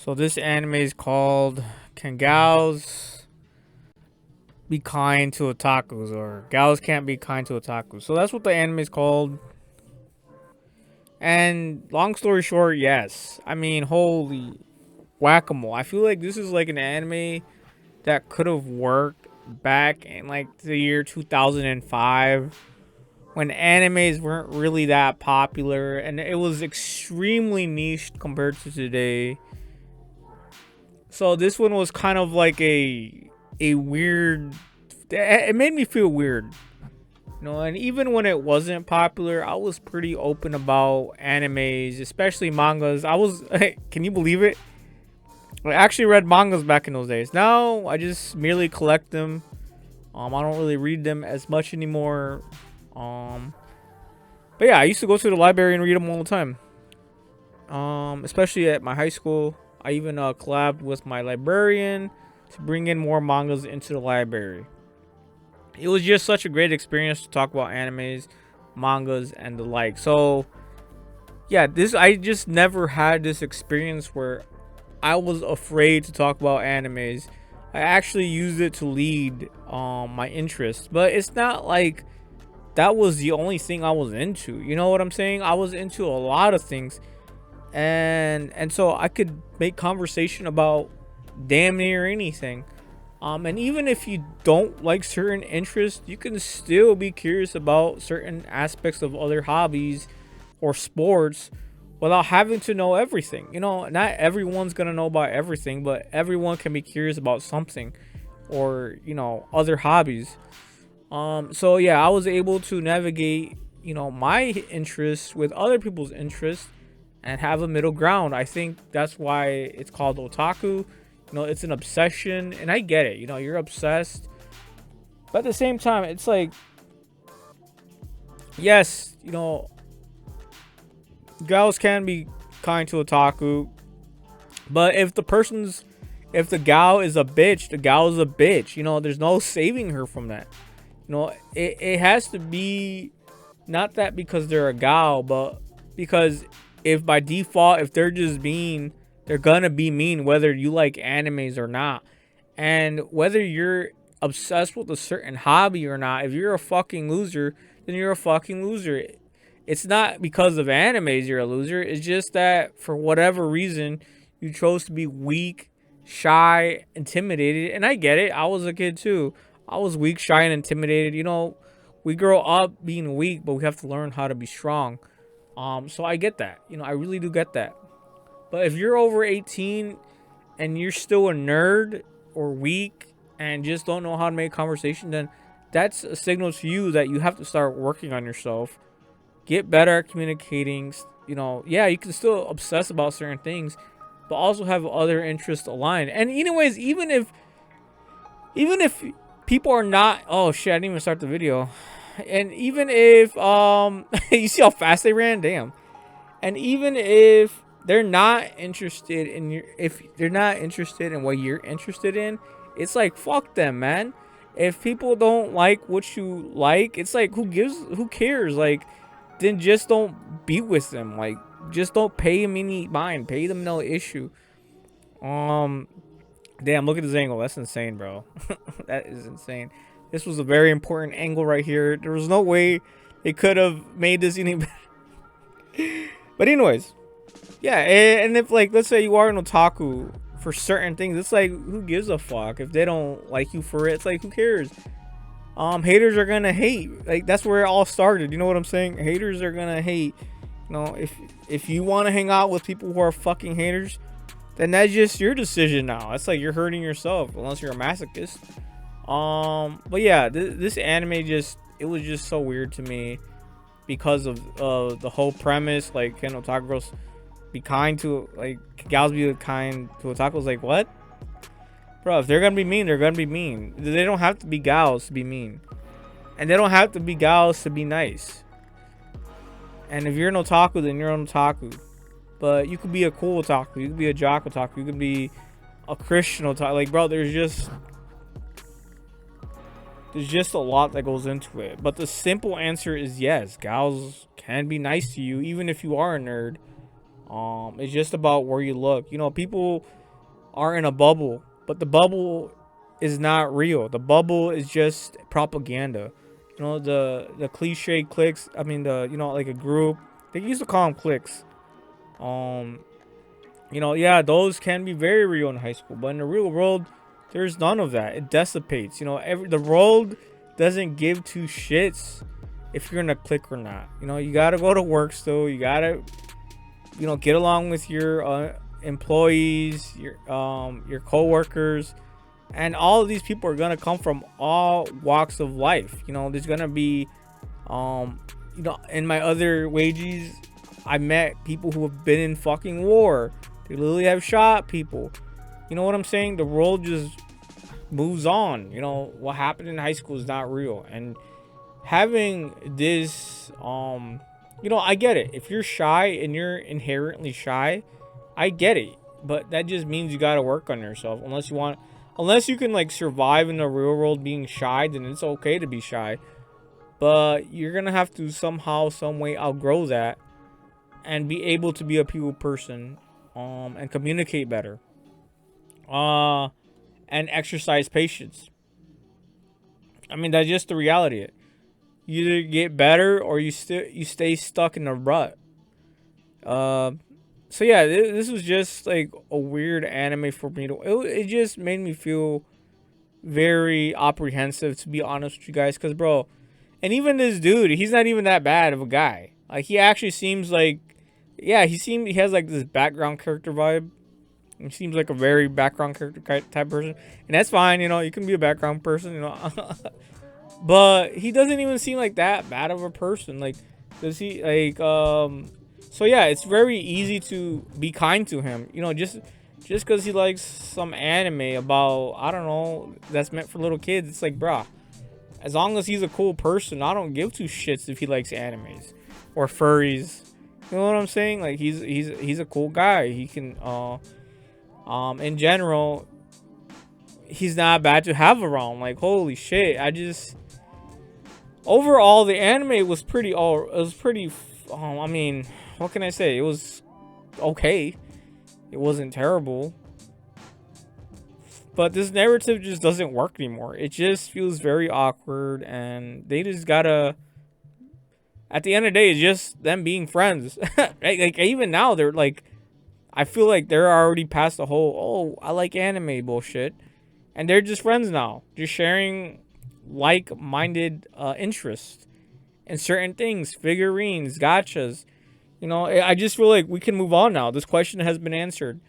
So this anime is called Can Gals Be Kind to Otakus, or Gals Can't Be Kind to Otakus. So that's what the anime is called. And long story short, yes. I mean, holy whack-a-mole. I feel like this is like an anime that could have worked back in like the year 2005 when animes weren't really that popular and it was extremely niche compared to today. So this one was kind of like a weird, it made me feel weird. And even when it wasn't popular, I was pretty open about animes, especially mangas. I was can you believe it? I actually read mangas back in those days. Now I just merely collect them. I don't really read them as much anymore. But yeah, I used to go to the library and read them all the time. Especially at my high school. I even collabed with my librarian to bring in more mangas into the library. It was just such a great experience to talk about animes, mangas, and the like. So yeah, I just never had this experience where I was afraid to talk about animes. I actually used it to lead my interest, but it's not like that was the only thing I was into. You know what I'm saying? I was into a lot of things, and so I could make conversation about damn near anything. And even if you don't like certain interests, you can still be curious about certain aspects of other hobbies or sports without having to know everything. Not everyone's gonna know about everything, but everyone can be curious about something, or other hobbies. So yeah, I was able to navigate my interests with other people's interests and have a middle ground. I think that's why it's called otaku. It's an obsession, and I get it. You're obsessed, but at the same time, it's like, yes, gals can be kind to otaku, but if the gal is a bitch, the gal is a bitch. There's no saving her from that. It has to be not that because they're a gal, but because if by default, if they're just mean, they're gonna be mean whether you like animes or not. And whether you're obsessed with a certain hobby or not, if you're a fucking loser, then you're a fucking loser. It's not because of animes you're a loser. It's just that for whatever reason, you chose to be weak, shy, intimidated. And I get it. I was a kid too. I was weak, shy, and intimidated. We grow up being weak, but we have to learn how to be strong. So I get that. I really do get that. But if you're over 18 and you're still a nerd or weak and just don't know how to make conversation, then that's a signal to you that you have to start working on yourself. Get better at communicating. Yeah, you can still obsess about certain things, but also have other interests aligned. And anyways, even if people are not, oh shit, I didn't even start the video. And even if you see how fast they ran, damn. And even if they're not interested in if they're not interested in what you're interested in, it's like, fuck them, man. If people don't like what you like, it's like, who cares? Like, then just don't be with them. Like, just don't pay them any mind. Pay them no issue. Damn, look at this angle. That's insane, bro. That is insane. This was a very important angle right here. There was no way they could have made this any better. But anyways, yeah, and if, like, let's say you are an otaku for certain things, it's like, who gives a fuck if they don't like you for it? It's like, who cares? Haters are gonna hate. Like, that's where it all started. You know what I'm saying? Haters are gonna hate. If you want to hang out with people who are fucking haters, then that's just your decision now. It's like you're hurting yourself, unless you're a masochist. But yeah, this anime it was just so weird to me because of the whole premise. Like, can otaku girls be kind to, like, gals be kind to otakus? Like, what? Bro, if they're gonna be mean, they're gonna be mean. They don't have to be gals to be mean, and they don't have to be gals to be nice. And if you're an otaku, then you're an otaku. But you could be a cool otaku, you could be a jock otaku, you could be a Christian otaku. Like, bro, there's just a lot that goes into it. But the simple answer is yes, gals can be nice to you even if you are a nerd. It's just about where you look. You know, people are in a bubble, but the bubble is not real. The bubble is just propaganda. You know, the cliche cliques. I mean, like a group. They used to call them cliques. Um, yeah, those can be very real in high school, but in the real world, there's none of that. It dissipates. You know, the world doesn't give two shits if you're in a clique or not. You know, you gotta go to work still. You gotta, get along with your employees, your coworkers, and all of these people are gonna come from all walks of life. You know, there's gonna be, in my other wages, I met people who have been in fucking war. They literally have shot people. You know what I'm saying? The world just moves on. You know, what happened in high school is not real. And having this, I get it. If you're shy and you're inherently shy, I get it. But that just means you gotta work on yourself. Unless you can like survive in the real world being shy, then it's okay to be shy. But you're gonna have to somehow, some way outgrow that and be able to be a people person, and communicate better, and exercise patience. I mean, that's just the reality of it. You either get better or you stay stuck in a rut. So yeah, this was just like a weird anime for me it just made me feel very apprehensive, to be honest with you guys, because bro, and even this dude, he's not even that bad of a guy. Like, he actually seems like, yeah, he has like this background character vibe. He seems like a very background character type person, and that's fine. You know, you can be a background person. You know, but he doesn't even seem like that bad of a person. Like, does he like? So yeah, it's very easy to be kind to him. You know, just because he likes some anime about, I don't know, that's meant for little kids. It's like, bruh, as long as he's a cool person, I don't give two shits if he likes animes or furries. You know what I'm saying? Like, he's a cool guy. He can in general, he's not bad to have around. Like, holy shit, overall the anime was pretty I mean, what can I say? It was okay. It wasn't terrible. But this narrative just doesn't work anymore. It just feels very awkward, and they just gotta, at the end of the day, it's just them being friends. Like, even now, they're like, I feel like they're already past the whole, oh, I like anime bullshit. And they're just friends now. Just sharing like-minded interests in certain things. Figurines, gachas. You know, I just feel like we can move on now. This question has been answered.